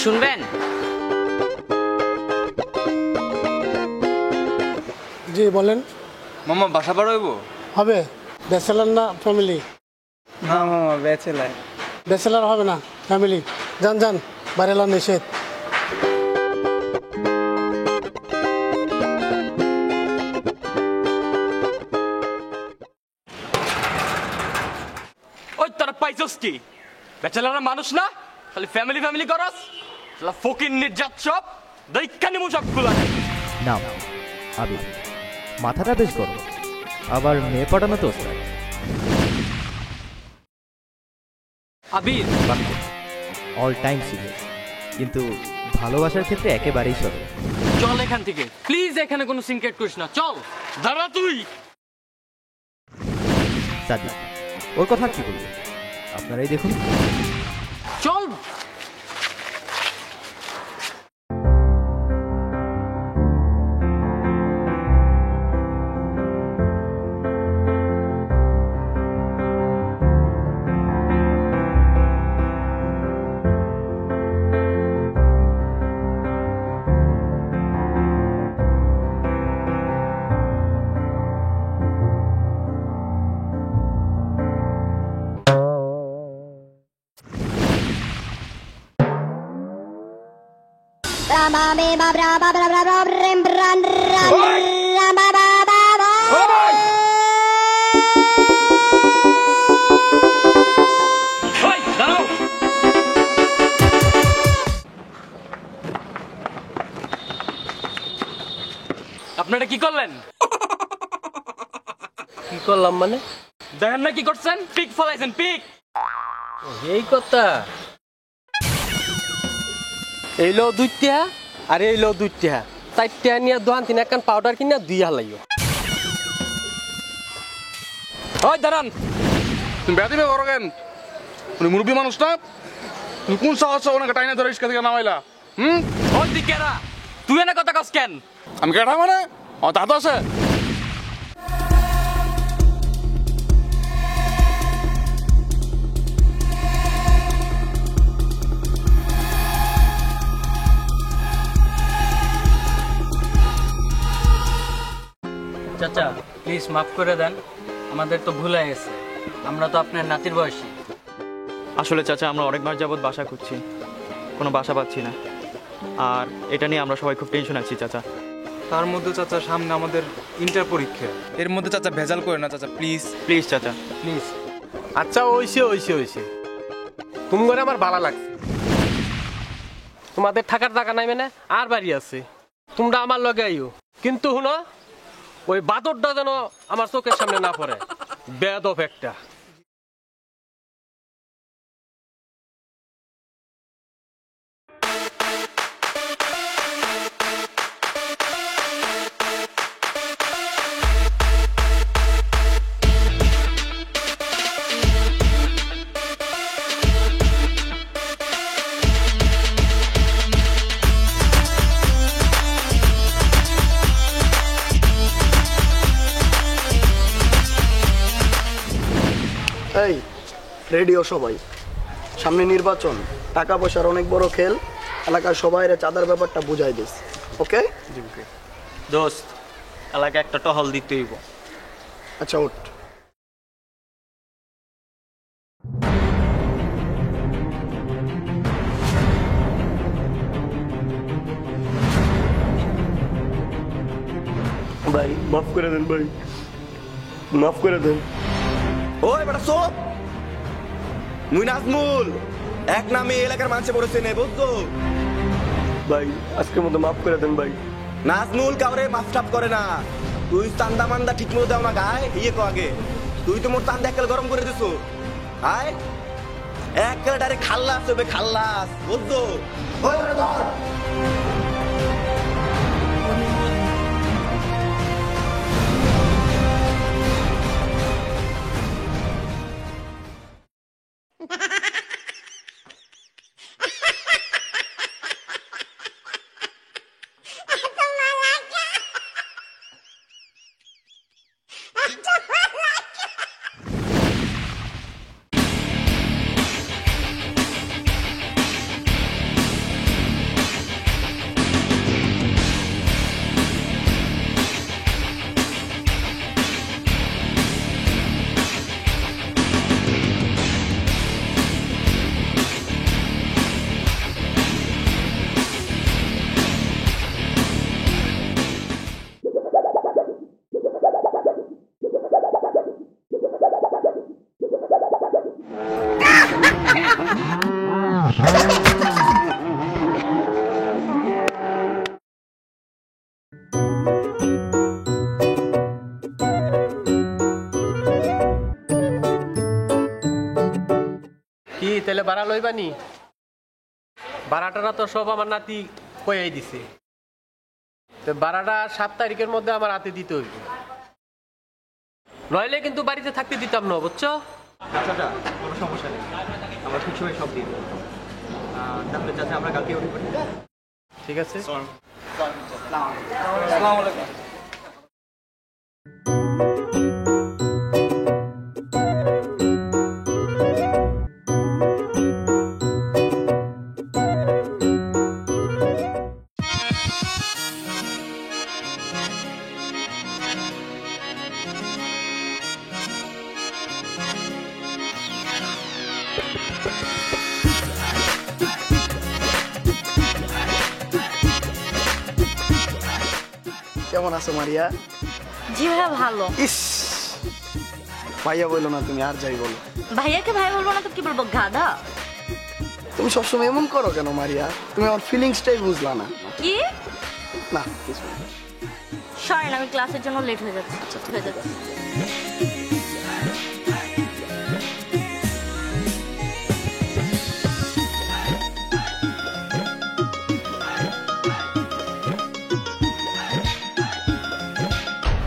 শুনবেন? জি বলেন। মামা বাসা পার হইব? হবে। ব্যাচেলার না ফ্যামিলি? না মামা ব্যাচেলার। ব্যাচেলার হবে না, ফ্যামিলি। যান যান, বাড়িলা নিষেধ। ওই তোরা পাইছস কি? ব্যাচেলাররা মানুষ না, খালি ফ্যামিলি ফ্যামিলি করস। শালা ফকির নির্যাত সব দৈখানি মুসব খুলা। নাম আবির, মাথাটা বেশ গরম, আবার মেয়ে পটানো তো ওস্তাদ। আবির অল টাইম সিরিয়াস, কিন্তু ভালোবাসার ক্ষেত্রে একেবারেই সরল। চল এখান থেকে প্লিজ, এখানে কোনো সিনক্রেট করিস না, চল। দাঁড়া তুই। সাদিক, ওর কথা আর কি বলবো, আপনারাই দেখুন। চল। আপনারা কি করলেন? কি করলাম মানে? দেখেন না কি করছেন? পিক ফলাইছেন, পিক। এই কথা। এই লো দুইটা আর এই লো দুইটা, চারটা নিয়ে দোকান তিন একখান পাউডার কিনা দুই হালাইও। ওই দাঁড়ান। তুমি বেয়া দিবে করো কেন? উনি মুরব্বী মানুষ না? তুমি কোন সাহস ওনাকে টাইনা ধরে রিস্কা থেকে নামাইলা? ওই দিকেরা তুই এনে কথা কস কেন? আমি কেটা মানে ও দাদা আছে। চাচা প্লিজ মাফ করে দেন, আমাদের তো ভুল হয়ে গেছে, আমরা তো আপনার নাতির বয়সী। আসলে চাচা আমরা অনেকবার যাবৎ বাসা খুঁজছি, কোনো বাসা পাচ্ছি না, আর এটা নিয়ে আমরা সবাই খুব টেনশন আছি চাচা। তার মধ্যে চাচা সামনে আমাদের ইন্টার পরীক্ষা, এর মধ্যে চাচা ভেজাল করে না চাচা, প্লিজ প্লিজ চাচা প্লিজ। আচ্ছা ওইসে ওইসে ওইসে, তুমি করে আমার ভালো লাগছে। তোমাদের থাকার জায়গা নাই মানে আর বাড়ি আছে, তোমরা আমার লগে আইও, কিন্তু শুনো ওই বাদরটা যেন আমার চোখের সামনে না পড়ে, বেয়াদব একটা। এই রেডিও সবাই, সামনে নির্বাচন, টাকা পয়সার অনেক বড় খেল, এলাকার সবাই চাঁদার ব্যাপারটা বুঝাই দিস, ওকে? দোস্ত এলাকায় একটা টহল দিতে হইব। আচ্ছা উঠ। ভাই মাফ করে দেন, ভাই মাফ করে দেন। ওই বেটা সোপ, মুই নাজমুল, এক নামে এলাকার মানুষে পড়েছে নেই বুঝতো? ভাই আজকের মতো মাফ করে দেন ভাই। নাজমুল কাউরে মাফ টাফ করে না, তুই চান্দা মান্দা ঠিক মতো দেও না গায়ে, ইয়ে কো আগে তুই তো মোর চান্দা একেল গরম করে দিছো, আয় একেল ডাইরেক্ট খাল্লাস হবে, খাল্লাস বুঝতো? ওই বেটা ধর। ভাড়া লইবানি? ভাড়াটা তো সব আমার নাতি কয়াই দিছে। তো ভাড়াটা 7 তারিখের মধ্যে আমার হাতে দিতে হইব, নইলে কিন্তু বাড়িতে থাকতে দিতাম না, বুঝছো? চাচা কোনো সমস্যা নেই, আমরা ঠিক সময় সব দিয়ে দেবো। তাহলে চাচা আমরা কালকে উঠে পড়ি। ঠিক আছে। কেমন আছো মারিয়া? জি ভাইয়া ভালো। ইস, ভাইয়া বললো না, তুমি আর যাই বলো। ভাইয়াকে ভাই বলবো না তো কি বলবো, গাধা? তুমি সবসময় এমন করো কেন মারিয়া? তুমি আমার ফিলিংসটাই বুঝলা না। কি না কিছু না। সরি, আমি ক্লাসের জন্য লেট হয়ে যাচ্ছে। হয়ে যাচ্ছে।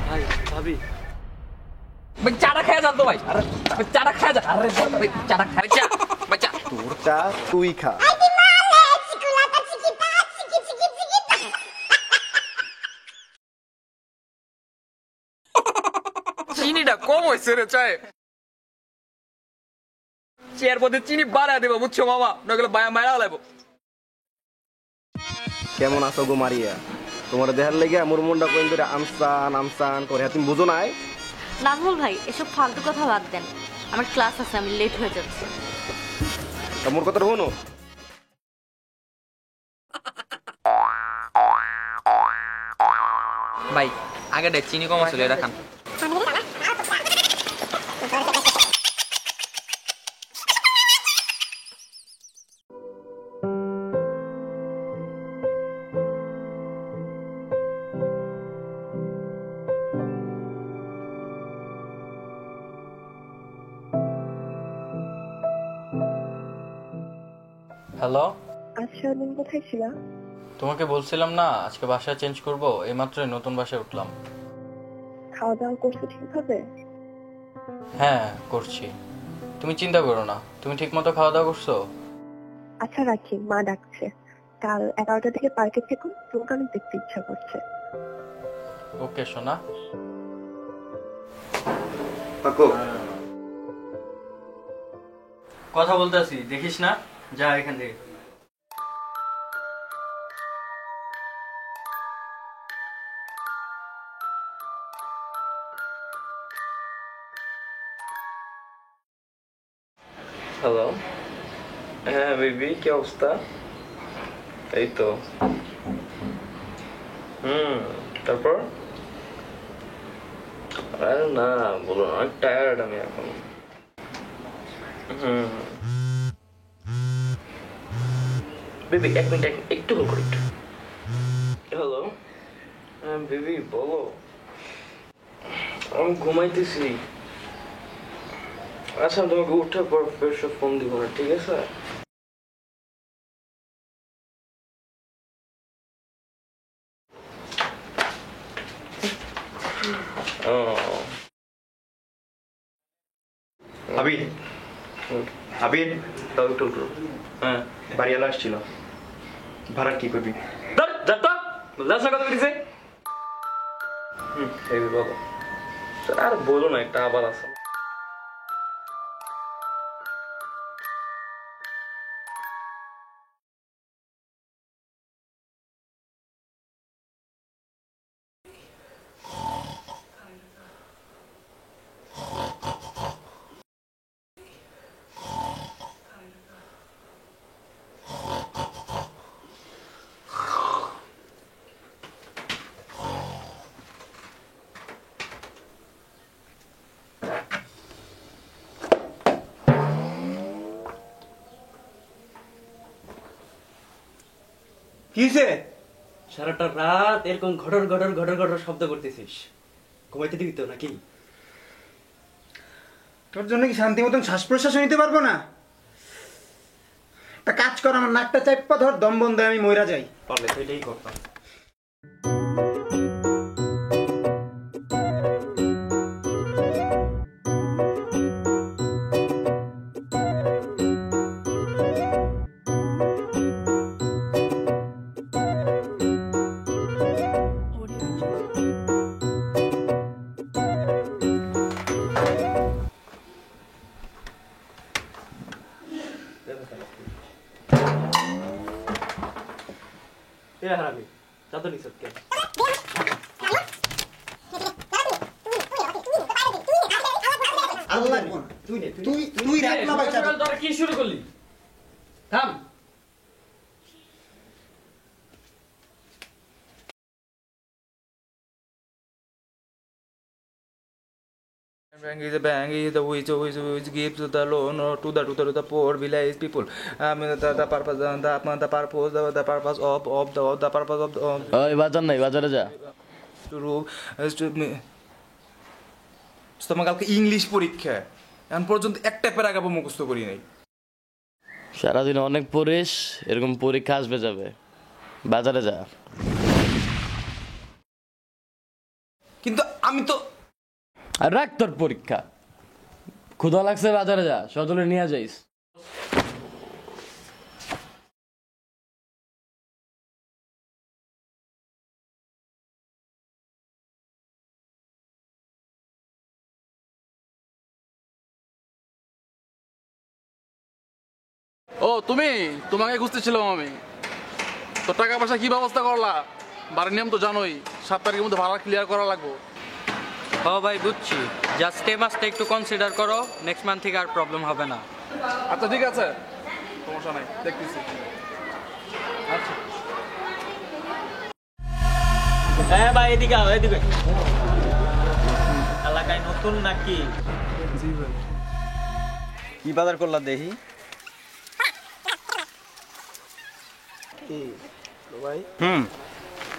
ভাই ভাবি ভাই চাটা খেয়ে যান তো ভাই। আরে চাটা খেয়ে যা। আরে ভাই চাটা খাই চা ভাই চা। তোর চা তুই খা। চিনিটা কম হয়েছে রে চায়ে। চেয়ার পথে চিনি বাড়ায় দেবো, বুঝছো মামা, নগলে বায়া মারা লাগবো। কেমন আছো গো মারিয়া? তোমার দেহার লেগে মোর মনটা কইন ধরে আমসান আমসান করে, তুমি বুঝো নাই? নাজমুল ভাই এসব ফালতু কথা বাদ দেন, আমার ক্লাস আছে, আমি লেট হয়ে যাচ্ছি। তা মোর কথা শোনো। ভাই আগে দেখ চিনি কম আসলে এটা খান। হ্যালো, আচ্ছা তুমি কোথায় ছিলা? তোমাকে বলছিলাম না আজকে বাসা চেঞ্জ করব, এইমাত্রই নতুন বাসায় উঠলাম। খাওয়া দাওয়া করছো ঠিকভাবে? হ্যাঁ করছি, তুমি চিন্তা করো না। তুমি ঠিক মতো খাওয়া দাওয়া করছো? আচ্ছা রাখি, মা ডাকছে। কাল 11টা থেকে পার্কে থেকো, তোমাকে অনেক দেখতে ইচ্ছা করছে। ওকে সোনা। কথা বলতেছি, দেখিস না, যা এখান থেকে। হ্যালো, হ্যাঁ বেবি, কি অবস্থা? এই তো। তারপর? আরে না বলো না, অনেক টায়ার্ড আমি এখন। বেবি এক মিনিট, একটু কল করি। হ্যালো, হ্যাঁ বেবি বলো। আমি ঘুমাইতেছি। আচ্ছা তোমাকে উঠার পর ফের ফোন দিব না, ঠিক আছে? আবির, আবির হ্যাঁ বাড়িওয়ালা আসছিল, ভাড়া কি করবি? বলো, আর বলো না, একটা আবার আছে। কিসে সারাটা রাত এরকম ঘটর ঘটর ঘটর ঘটর শব্দ করতেছিস, ঘুমাইতে দিবি তো নাকি? তোর জন্য কি শান্তি মতন শ্বাস প্রশ্বাস নিতে পারবো না? তা কাজ কর, আমার নাকটা চাইপা ধর, দম বন্ধ আমি মইরা যাই। পারলে তো এটাই করতাম। হারামি চাঁদা নিছ কে? আল্লাহ তুই রাখ না ভাই, তোরা কি শুরু করলি? থাম। Bank is a bank is the which gives the loan to the poor village people. The purpose the purpose of the purpose of ওই বাজার নাই, বাজারে যা। তোমার কালকে ইংলিশ পরীক্ষা, এখন পর্যন্ত একটা প্যারাগ্রাফ মুখস্থ করি নাই। সারাদিন অনেক পড়িস, এরকম পরীক্ষা আসবে যাবে, বাজারে যা। কিন্তু আমি তো আর রাখ তোর পরীক্ষা, ক্ষুধা লাগছে বাজারে যা, সজলে নিয়ে যাইস। ও তুমি, তোমাকে খুঁজতেছিলাম আমি। তো টাকা পয়সা কি ব্যবস্থা করলা? বাড়ির নিয়ম তো জানোই, 7 তারিখের মধ্যে ভাড়া ক্লিয়ার করা লাগবে। ও ভাই বুঝছি, জাস্ট এই মাসটা একটু কনসিডার করো, নেক্সট মান্থ থেকে আর প্রবলেম হবে না। আচ্ছা ঠিক আছে, সমস্যা নাই, দেখতেছি। আচ্ছা হ্যাঁ ভাই এদিকে আও, এদিকে। এলাকায় নতুন নাকি? জি ভাই। কি বাজার করলা দেখি? ভাই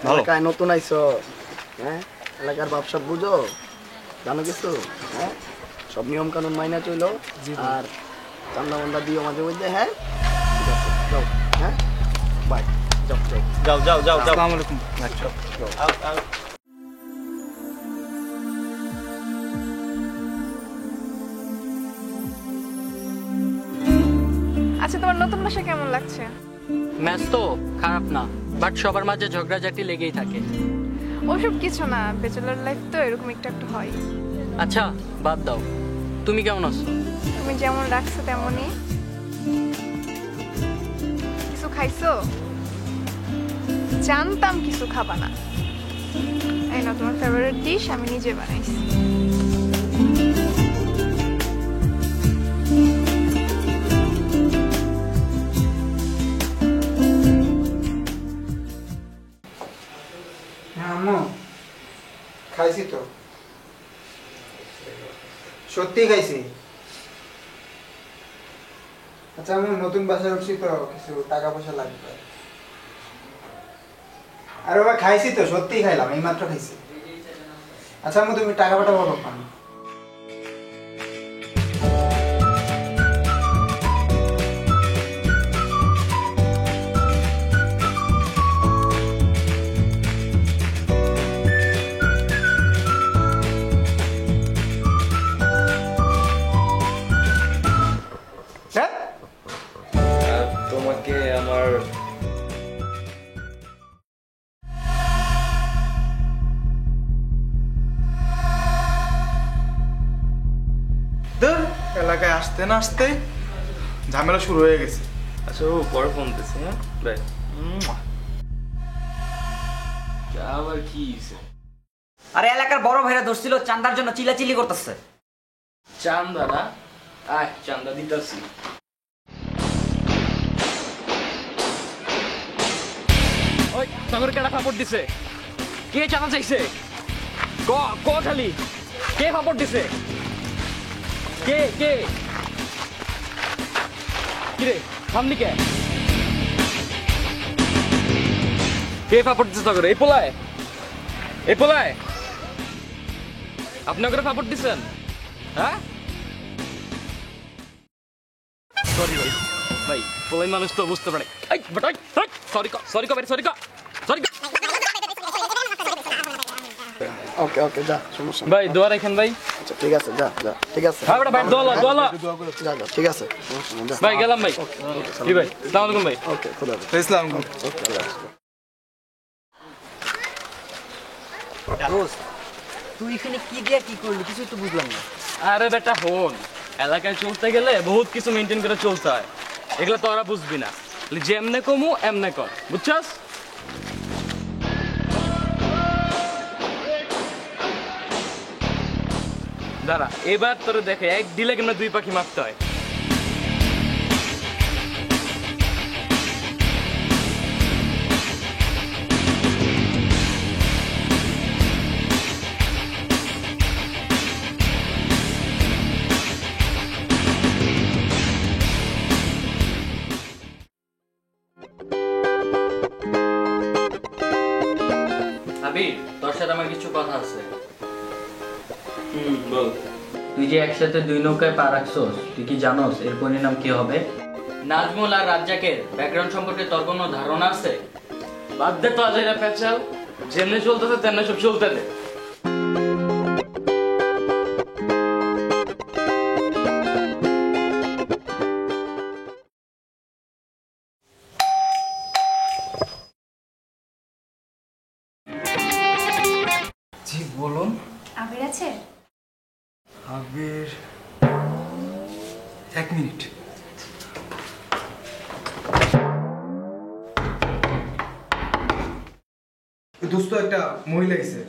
ভালো। এলাকায় নতুন আইছো, হ্যাঁ এলাকার ব্যবসা বুঝো, জানো কিছু? হ্যাঁ সব নিয়ম কানুন মাইনা চলো, আর চান্দা মান্দা দিও মাঝে মধ্যে। হ্যাঁ ঠিক আছে, যাও। হ্যাঁ বাই, যাও যাও যাও যাও যাও যাও। আসসালামু আলাইকুম। আও আও। আচ্ছা তোমার নতুন বাসা কেমন লাগছে? ম্যাচ তো খারাপ না, বাট সবার মাঝে ঝগড়াঝাটি লেগেই থাকে। ওসব কিছু না, ব্যাচেলর লাইফ তো এরকম একটু একটু হয়। আচ্ছা বাদ দাও, তুমি কেমন আছো? তুমি যেমন রাখছো তেমনই। কিছু খাইছো? জানতাম কিছু খাবা না। এই না তোমার ফেভারিট ডিশ, আমি নিজে বানাইছি। আম্মু খাইছি তো, সত্যি খাইছি। আচ্ছা আমি নতুন বাসায় উঠছি তো, কিছু টাকা পয়সা লাগবে। আরে বাবা খাইছি তো, সত্যি খাইলাম, এই মাত্র খাইছি। আচ্ছা আম্মু তুমি টাকা পাঠাবো কখন? তোমাকে আমার এলাকায় আসতে না আসতে ঝামেলা শুরু হয়ে গেছে। আচ্ছা ও পরে ফোন দিতেছি। হ্যাঁ বাই। আবার কি হইছে? আরে এলাকার বড় ভাইরা ধরছিল, চান্দার জন্য চিল্লাচিল্লি করতেছে। চান্দা না? আয় চান্দা দিতাছি। ওই সাগরে কেডা ফাপড় দিছে? কে চাঁদা চাইছে? ক খালি কে ফাপড় দিছে? কে কে কিরে সামনে কে কে ফাপড় দিছে সাগরে? এই পোলায় আপনি করে ফাপড় দিছেন? হ্যাঁ সরি ভাই। ভাই পোলাই মানুষ তো বুঝতে পারে সরি সরি ওকে ওকে যা সমস্যা ভাই দোয়া রাখেন ভাই। আচ্ছা ঠিক আছে যা যা ঠিক আছে হ্যাঁ বেটা ভাই দোলা যা যা ঠিক আছে ভাই গেলাম ভাই। কি ভাই আসসালামু আলাইকুম ভাই। ওকে খোদা হাফেজ। ইসলাম ওকে আল্লাহ দোস্ত তুই এখানে কি দিয়ে কি করলি কিছু তো বুঝলাম না। আরে বেটা হন, এলাকায় চলতে গেলে বহুত কিছু মেনটেন করে চলতে হয়, এগুলো তো ওরা বুঝবি না, যেমনে কমু এমনে কর, বুঝছস? দাঁড়া এবার তোরে দেখে এক দিলে কেমন দুই পাখি মারতে হয়। তোর সাথে আমার কিছু কথা আছে। বল। তুই যে একসাথে দুই নৌকায় পা রাখছস, তুই কি জানোস এর পরিণাম কি হবে? নাজমুল আর রাজ্জাকের ব্যাকগ্রাউন্ড সম্পর্কে তোর কোনো ধারণা আছে? বাদ দে তো আজাইরা পেঁচাল, যেমনি চলতেছে তেমনি সব চলতে দে। জি বলুন। আবির আছে? আবির, এক মিনিট। দোস্ত একটা মহিলা এসে।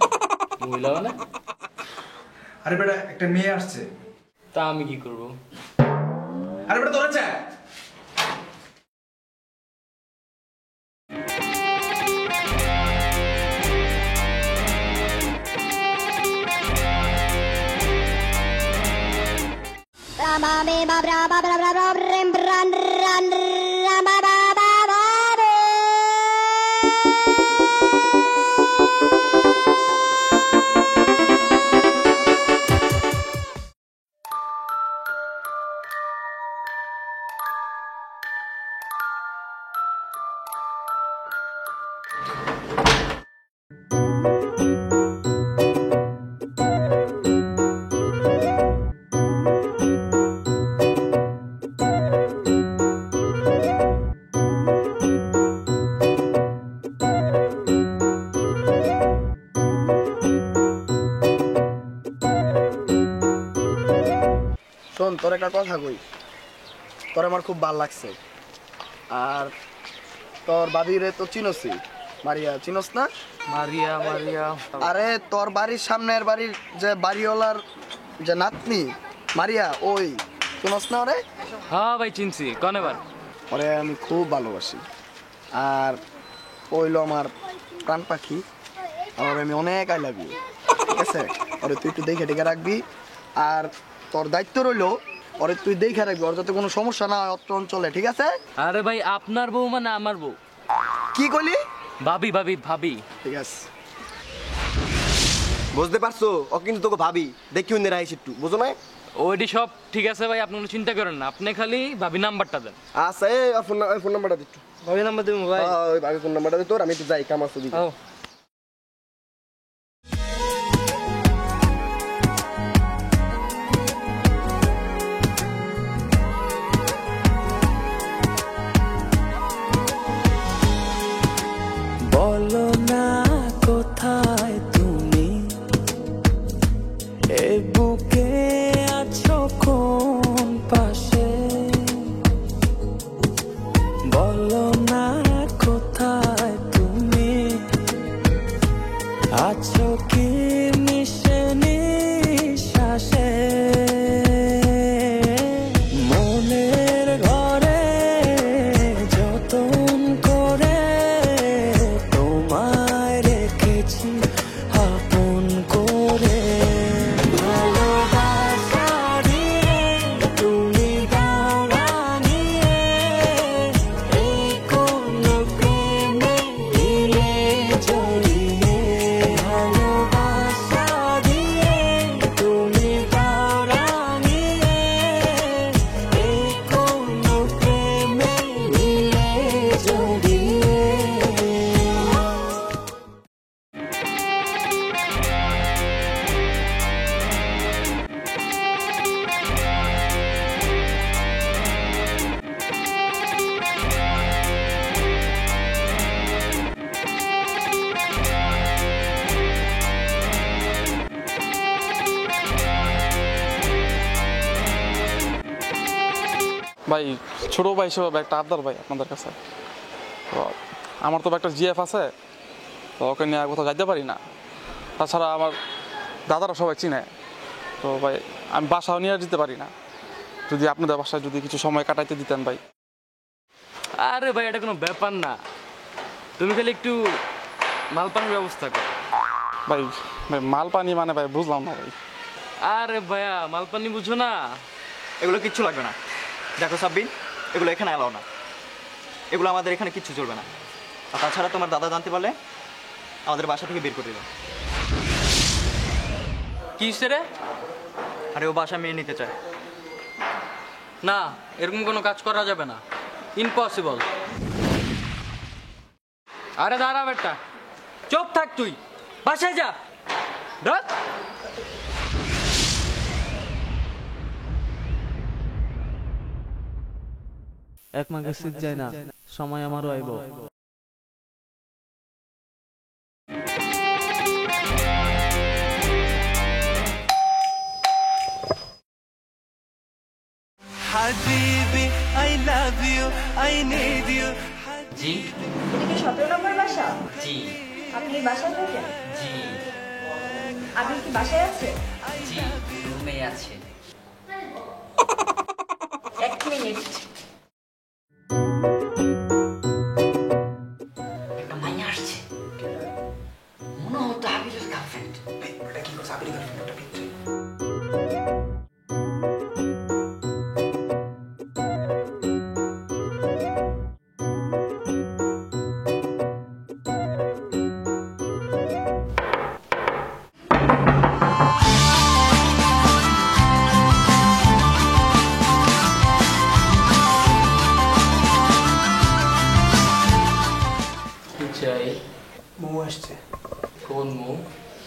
মহিলা মানে? আরে বেটা একটা মেয়ে আসছে। তা আমি কি করব? আরে বেটা ধরেছে। শোন, তোর একটা কথা কই, তোর আমার খুব ভালো লাগছে। আর তোর বাবিরে তো চিনসি, মারিয়া চিনস না? মারিয়া মারিয়া আরে তোর বাড়ির সামনের বাড়ির যে বাড়িওয়ালার যে নাতনি মারিয়া, ওই চিনস না ওরে? হ্যাঁ ভাই চিনছি, কোন এবার? ওরে আমি খুব ভালোবাসি, আর ওইলো আমার প্রাণ পাখি, আর আমি অনেক আই লাভ ইউ। ঠিক আছে, ওরে তুই একটু দেখে টেকে রাখবি, আর তোর দায়িত্ব রইলো ওরে তুই দেখে রাখবি, ওর যাতে কোনো সমস্যা না হয় অত্র অঞ্চলে। ঠিক আছে? আরে ভাই আপনার বউ মানে আমার বউ। কি কইলি? ভাবি ভাবি ভাবি। ঠিক আছে, বুঝতে পারছো? ও কিন্তু তোকে ভাবি দেখি অন্য রাইস একটু, বুঝো না? ওইটি সব ঠিক আছে ভাই, আপনি কোনো চিন্তা করেন না, আপনি খালি ভাবি নাম্বারটা দেন। আচ্ছা, এই ফোন নাম্বারটা দিচ্ছ। ভাবি নাম্বার দেবো ভাই? ওই ভাবি ফোন নাম্বারটা দে তোর, আমি তো যাই কাম আছে দিদি। বলো না কোথায় তুমি, এ বুকে আছো কোন পাশে, বলো না কোথায় তুমি আছো কি মিশে নিঃশ্বাসে, মনের ঘরে যতন করে তোমায় রেখেছি আপন করে, ভালোবাসা দিয়ে তুমি গাও রাঙিয়ে, এই কোন প্রেমে দিলে জড়িয়ে, ভালোবাসা ভাই ছোট ভাই হিসেবে একটা আবদার ভাই আপনাদের কাছে। তো আমার তো একটা জিএফ আছে, তো ওকে নিয়ে কোথাও যাইতে পারি না। তাছাড়া আমার দাদারা সবাই চিনে, তো ভাই আমি বাসাও নিয়ে যেতে পারি না। যদি আপনাদের বাসায় যদি কিছু সময় কাটাইতে দিতেন ভাই। আরে ভাই এটা কোনো ব্যাপার না, তুমি খালি একটু মালপানির ব্যবস্থা করো। ভাই ভাই মাল পানি মানে ভাই বুঝলাম না ভাই। আরে ভাইয়া মালপানি বুঝো না? এগুলো কিচ্ছু লাগবে না। দেখো সাব্বিন, এগুলো এখানে এলাও না, এগুলো আমাদের এখানে কিচ্ছু চলবে না। আর তাছাড়া তোমার দাদা জানতে পারলে আমাদের বাসা থেকে বের করে দেবে। কি রে? আরে ও বাসা মেয়ে নিতে চায়। না, এরকম কোনো কাজ করা যাবে না, ইম্পসিবল। আরে দাঁড়া বেটা, চুপ থাক, তুই বাসায় যা। এক মাঘে শীত যায় না, সময় আমারও আইব। হাবিবি I love you I need you. জি। এটা কি 17 নম্বর বাসা? জি। আপনি বাসায় থাকেন? জি। আপনি কি বাসায় আছে? জি, রুমে আছে। এক মিনিট। একটা মাইয়া আসছে, মনে হতো আবিরের গার্লফ্রেন্ড। এটা কি করছে? আবিরের গার্লফ্রেন্ডটা ভিতরে। মৌ আসছে। কোন মৌ?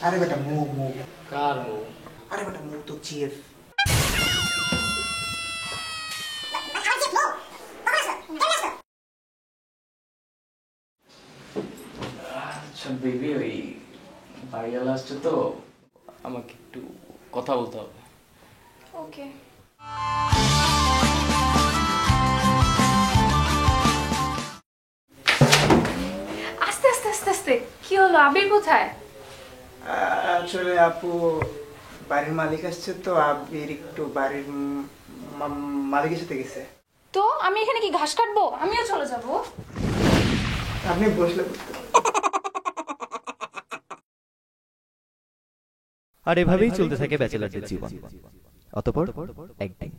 আরে বেটা মৌ মৌ। কার মৌ? আরে বেটা মৌ তো জিএফ। আচ্ছা বেবি, ওই বাড়িওয়ালা আসছে তো, আমাকে একটু কথা বলতে হবে। ওকে। আস্তে আস্তে আস্তে আস্তে, কি হলো? আবির কোথায়? আসলে আপু বাড়ির মালিক আসছে তো, আবির একটু বাড়ির মালিকের সাথে গেছে। তো আমি এখানে কি ঘাস কাটবো? আমিও চলে যাব। আপনি বসলে আর এভাবেই চলতে থাকে ব্যাচেলারদের জীবন। অতঃপর একদিন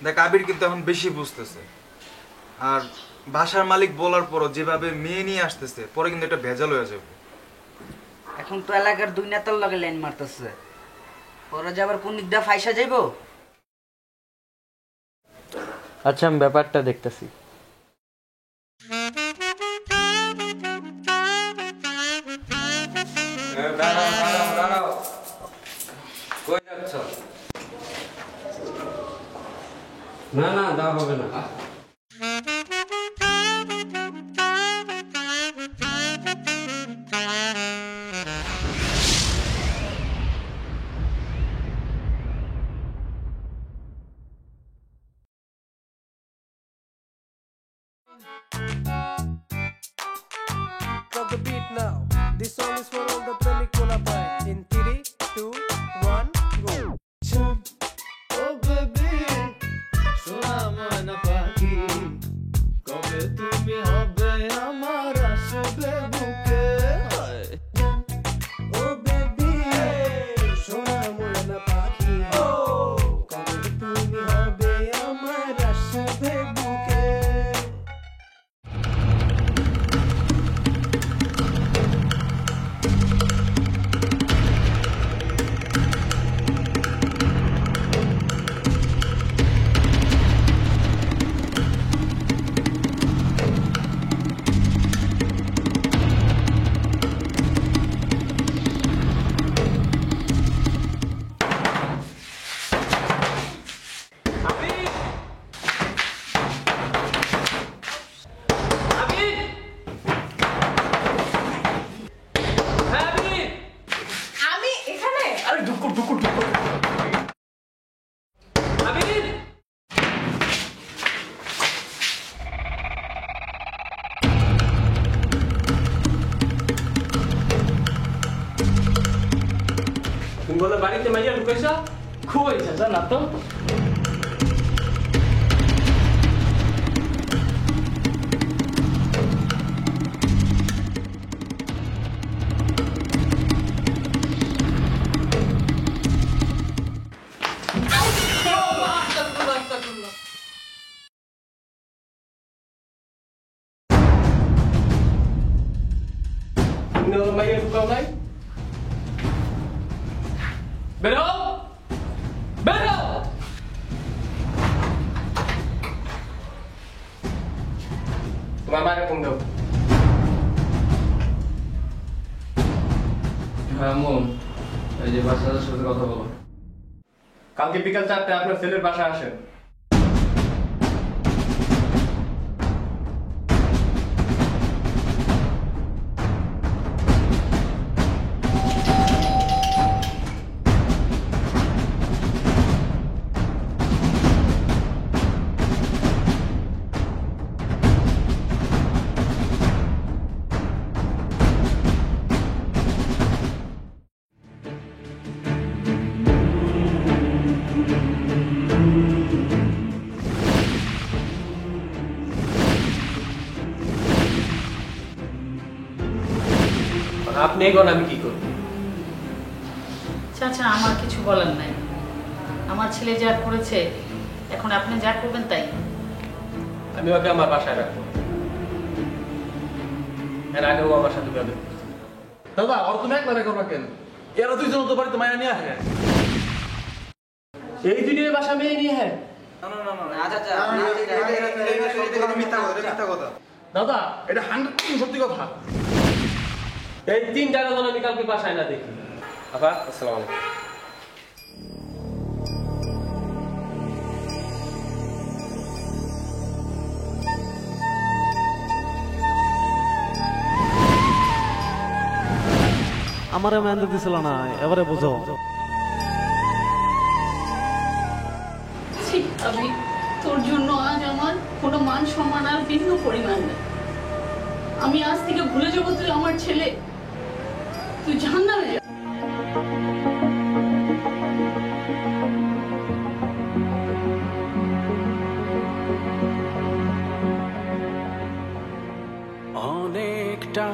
দেখ আবির কিন্তু এখন বেশি বুঝতেছে, আর বাসার মালিক বলার পরও যেভাবে মেয়ে নিয়ে আসতেছে, পরে কিন্তু এটা ভেজাল হয়ে যাবে। এখন তো এলাকার দুই নেতার লগে লাইন মারতেছে, পরে যাবার কোন দিকটা ফাইসা যাইবো। আচ্ছা আমি ব্যাপারটা দেখতেছি। না না দেওয়া হবে না। Drop the beat now. This song is for all the Premic Cola Pine. In 3, 2, 1, go. Oh baby, সোনা ময়না পাখি, কবে তুমি হবে আমার আসবে বুকে? Oh baby, সোনা ময়না পাখি, কবে তুমি হবে আমার আসবে বুকে? আমি এখানে আরে ঢুকুর ঢুকুর ঢুকুর আবির তুমি বলে বাড়িতে মাইয়া ঢুকাইছো খুব হয়েছে জানা তো মাইয়া ঢুকাও নাই বেরো বেরো তোমার মায়ের ফোন দাও হ্যাঁ মম এই যে বাচ্চাদের সাথে কথা বলো কালকে বিকাল 4টায় আপনার ছেলের বাসায় আসেন আপনি এখন আমি কি করব চাচা আমার কিছু বলার নাই আমার ছেলে যা করেছে এখন আপনি যা করবেন তাই আমি ওকে আমার বাসায় রাখবো এর আগে ও আমার সাথে বেয়াদবি করছে দাদা আর তুমি একলা রেখো না কেন এরা দুইজন তো বাড়িতে মায়া নিয়ে আসে এই দুনিয়ার বাসা মেয়ে নিয়ে হ্যাঁ দাদা এটা 100% সত্যি কথা এই 3টা যেন আমি কালকে বাসায় না দেখি আপা আসসালামু আলাইকুম আমারে মেহেন্দি দিছিল না এবারে বুঝো আমি তোর জন্য আজ আমার কোনো মান সম্মান আর বিন্দু পরিমাণ নেই আমি আজ থেকে ভুলে যাবো তুই আমার ছেলে তুই জাহান্নামে যা অনেকটা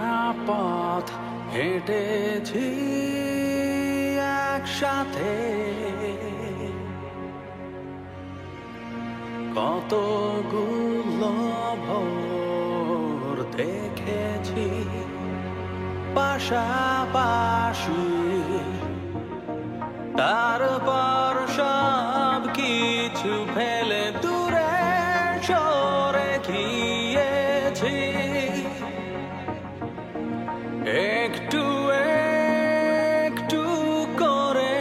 পথ হেঁটেছি একসাথে কতগুলো ভোর দেখেছি পাশাপাশি তারপর সব কিছু ফেলে দূরে সরে গিয়েছি একটু একটু করে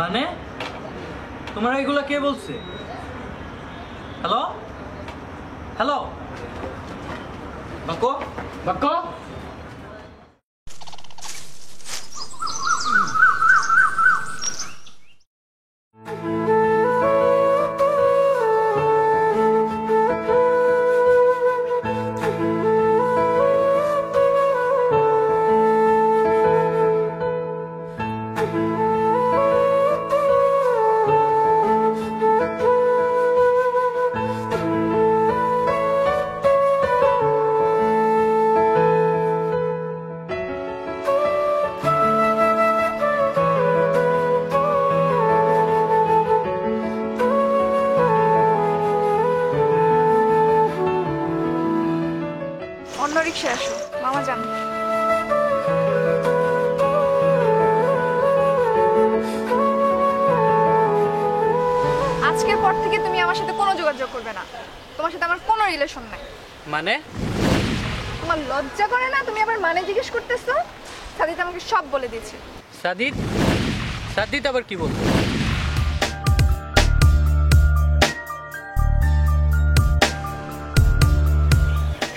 মানে তোমার এগুলো কে বলছে? হ্যালো হ্যালো বাক্য বাক্য অন্য রিক্সায় আসো, মামা যান। আজকের পর থেকে তুমি আমার সাথে কোনো যোগাযোগ করবে না। তোমার সাথে আমার কোনো রিলেশন নাই। মানে তোমার লজ্জা করে না? তুমি আবার মানে জিজ্ঞেস করতেছো? সাদিত আমাকে সব বলে দিয়েছে। সাদিত সাদিত আবার কি বলছো?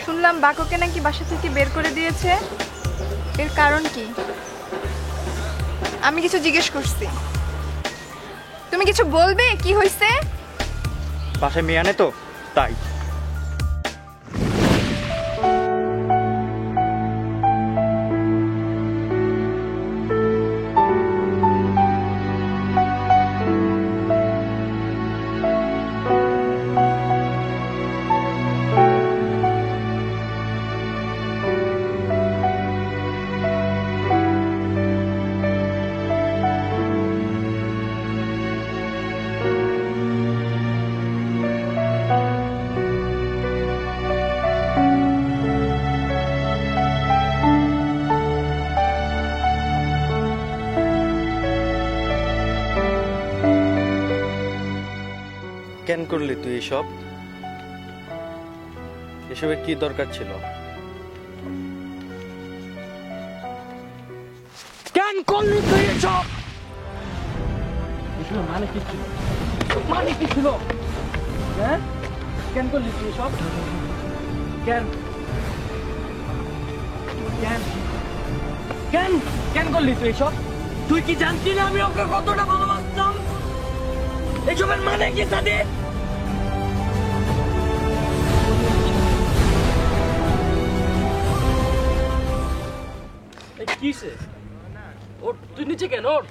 শুনলাম বাককে নাকি বাসা থেকে বের করে দিয়েছে। এর কারণ কি? আমি কিছু জিজ্ঞেস করছি, তুমি কিছু বলবে? কি হয়েছে? বাসায় মেয়ে আনে তো তাই। কেন করলি তুই এসব? এসবের কি দরকার ছিল? কেন করলি তুই এসব? এসব মানে কি ছিল? মানে কি ছিল? হ্যাঁ কেন করলি তুই এসব? কেন কেন কেন কেন করলি তুই এসব? তুই কি জানতি না আমি ওকে কতটা ভালোবাসতাম? এসবের মানে কি সাদিত? কিসে ওর? তুই নিচে কেন? ওর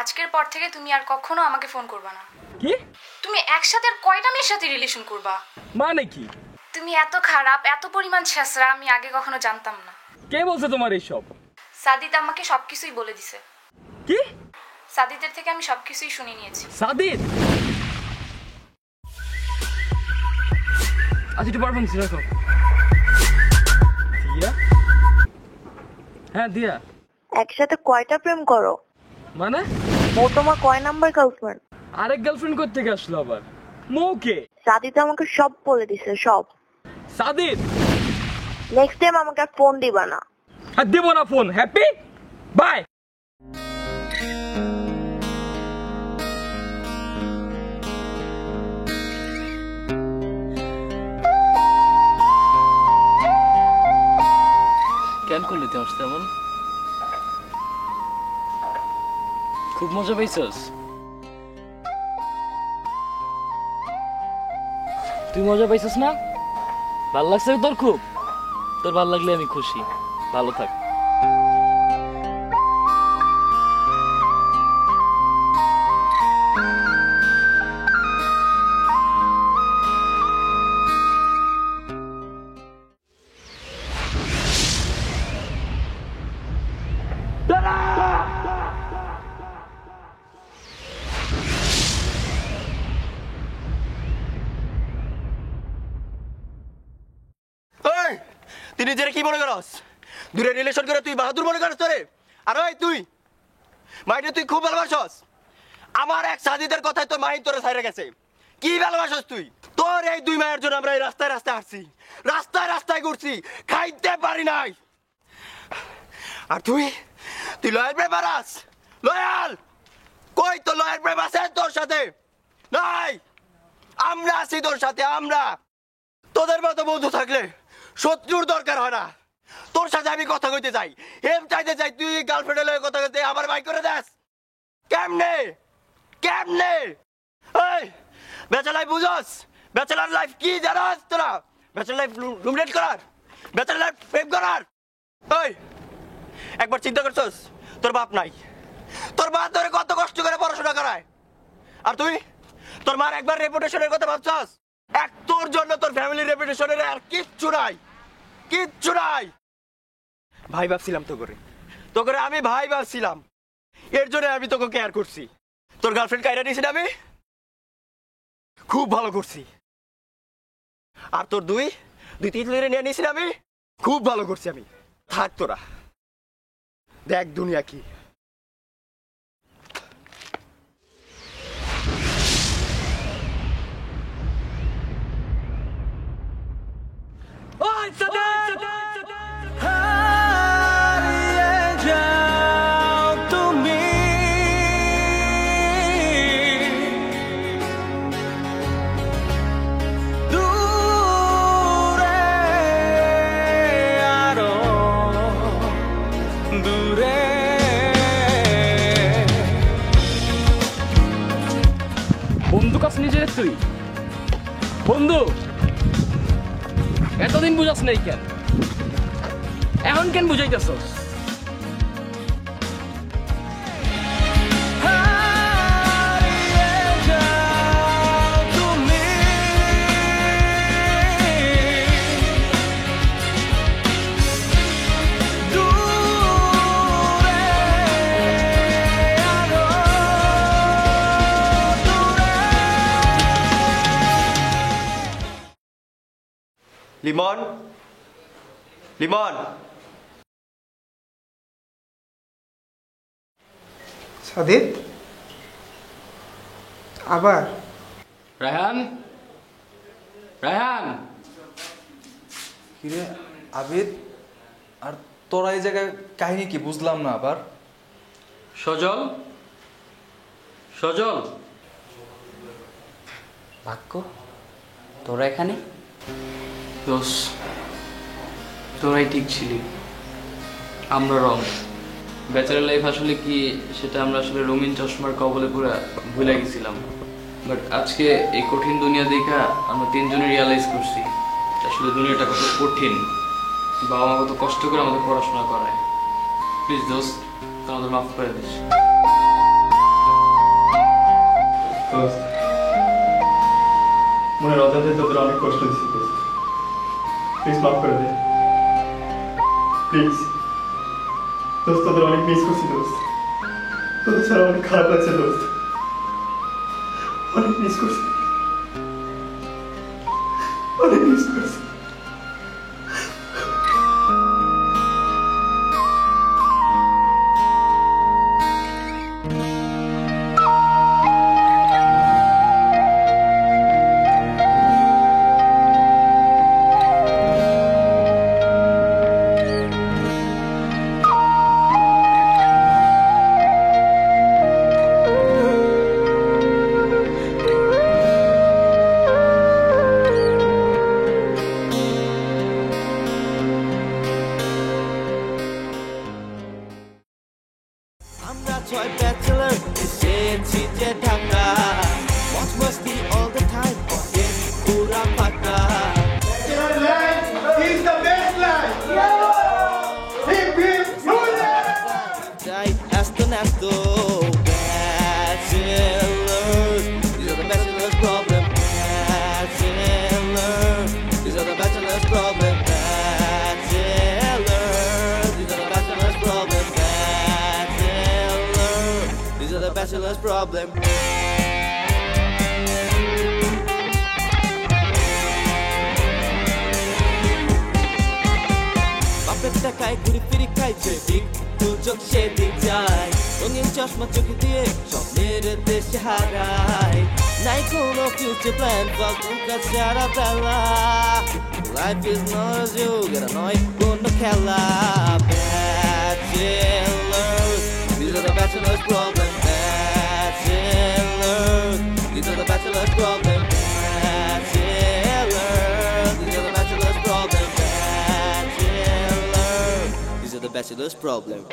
আজকের পর থেকে তুমি আর কখনো আমাকে ফোন করবা না। কি? তুমি একসাথে আর কয়টা মেয়ের সাথে রিলেশন করবা? মানে কি? তুমি এত খারাপ, এত পরিমাণ ছেঁচড়া আমি আগে কখনো জানতাম না। কে বলছে তোমার এইসব? সাদিত আমাকে সবকিছুই বলে দিছে। কি? সাদিতের থেকে আমি সবকিছুই শুনে নিয়েছি। সাদিত আজ একটু পারফরমেন্স রাখো। দিয়া? হ্যাঁ দিয়া। একসাথে কয়টা প্রেম করো? মানে ও তোমার কয় নাম্বার গার্লফ্রেন্ড? আরেক গার্লফ্রেন্ড করতে আসলো আবার? মৌকে? সাদিত আমাকে সব বলে দিছে, সব। সাদিত নেক্সট টাইম আমাকে আর ফোন দিবা না। আর দেব না ফোন। Happy by. কেন করলি তুই আমার তেমন? খুব মজা পাইছস? তুই মজা পাইছস না? ভাল লাগছে তোর? খুব তোর ভাল লাগলে আমি খুশি। ভালো থাক। তুই নিজের কি মনে করস? দূরে রিলেশন করে তুই বাহাদুর মনে করস তোরে? আর ওই তুই মাইনে তুই খুব ভালোবাসস। আমার এক সাজিদের কথায় তোর মাহিন তোরে ছাইরে গেছে। কি ভালোবাসস তুই? তোর এই 2 মায়ের জন্য আমরা এই রাস্তায় রাস্তায় আসছি, রাস্তায় রাস্তায় ঘুরছি, খাইতে পারি নাই। আর তুই লয়াল প্রেম আস? লয়াল কই? তো লয়াল প্রেম আছে তোর সাথে? নাই। আমরা আছি তোর সাথে। আমরা তোদের মতো বন্ধু থাকলে শত্রুর দরকার হয় না। তোর সাথে আমি কথা কইতে চাই, হেম চাইতে চাই, তুই গার্লফ্রেন্ডের লগে কথা কইতে আবার বাই করে দেস কেমনে? কেমনে? এই ব্যাচেলার বুঝস? ব্যাচেলার লাইফ কি জানাস তোরা? ব্যাচেলার লাইফ রুমমেট করার, ব্যাচেলার লাইফ প্রেম করার। ওই একবার চিন্তা করছস তোর বাপ নাই? তোর বাপ ধরে কত কষ্ট করে পড়াশোনা করায়। আর তুই তোর মার একবার রেপুটেশনের কথা ভাবছস? এক তোর জন্য তোর ফ্যামিলির রেপুটেশনের আর কিচ্ছু নাই, কিচ্ছু নাই। ভাই ভাবছিলাম তো করে আমি ভাই ভাবছিলাম, এর জন্য আমি তোকে কেয়ার করছি। তোর গার্লফ্রেন্ড কাইরা নিয়েছি আমি খুব ভালো করছি। আর তোর দুই তিতলিরে নিয়ে নিয়েছি আমি খুব ভালো করছি। আমি থাক, তোরা দেখ দুনিয়া কি। বন্ধু কাছ নিজের তুই বন্ধু এতদিন বুঝাস নাই কেন? এখন কেন বুঝাইতেছস? লিমন, লিমন, সাদিদ আবার? রায়হান, রায়হান। কিরে আবিদ, আর তোরা এই জায়গায় কাহিনী কি বুঝলাম না আবার? সজল, সজল, ভাগ্য তোরা এখানে? দোষ, তোরাই ঠিক ছিলি, আমরা রং। ব্যাচেলার লাইফ আসলে কি সেটা আমরা আসলে রঙিন চশমার কবলে পুরা ভুলে গেছিলাম। বাট আজকে এই কঠিন দুনিয়া দেখা আমরা তিনজনে রিয়ালাইজ করছি আসলে দুনিয়াটা কত কঠিন, বাবা মা কত কষ্ট করে আমাদের পড়াশোনা করায়। প্লিজ দোস্ত, আমাদের মাফ করে দিস। মনে অজান্তে তোদের অনেক কষ্ট দিচ্ছি দোস্ত, প্লিজ মাফ করে দে প্লিজ। দোস্ত তোদের অনেক মিস করছি দোস্ত, তোদের ছাড়া অনেক খারাপ লাগছে দোস্ত, অনেক মিস করছি, অনেক মিস করছি। Bachelor's problem. বাপের টাকায় ঘুরি ফিরি খাইছে দিক দুচোখ সেদিক যায়, রঙিন চশমা চোখে দিয়ে স্বপ্নের দেশে হারায়। নাই hustle, no future plan. Faltuka Charabella. Life is not as you get annoyed, go no kella. Bachelors, these are the bachelor's problem. Bachelors, these are the bachelor's problem. Bachelors, these are the bachelor's problem. Bachelors, these are the bachelor's problem.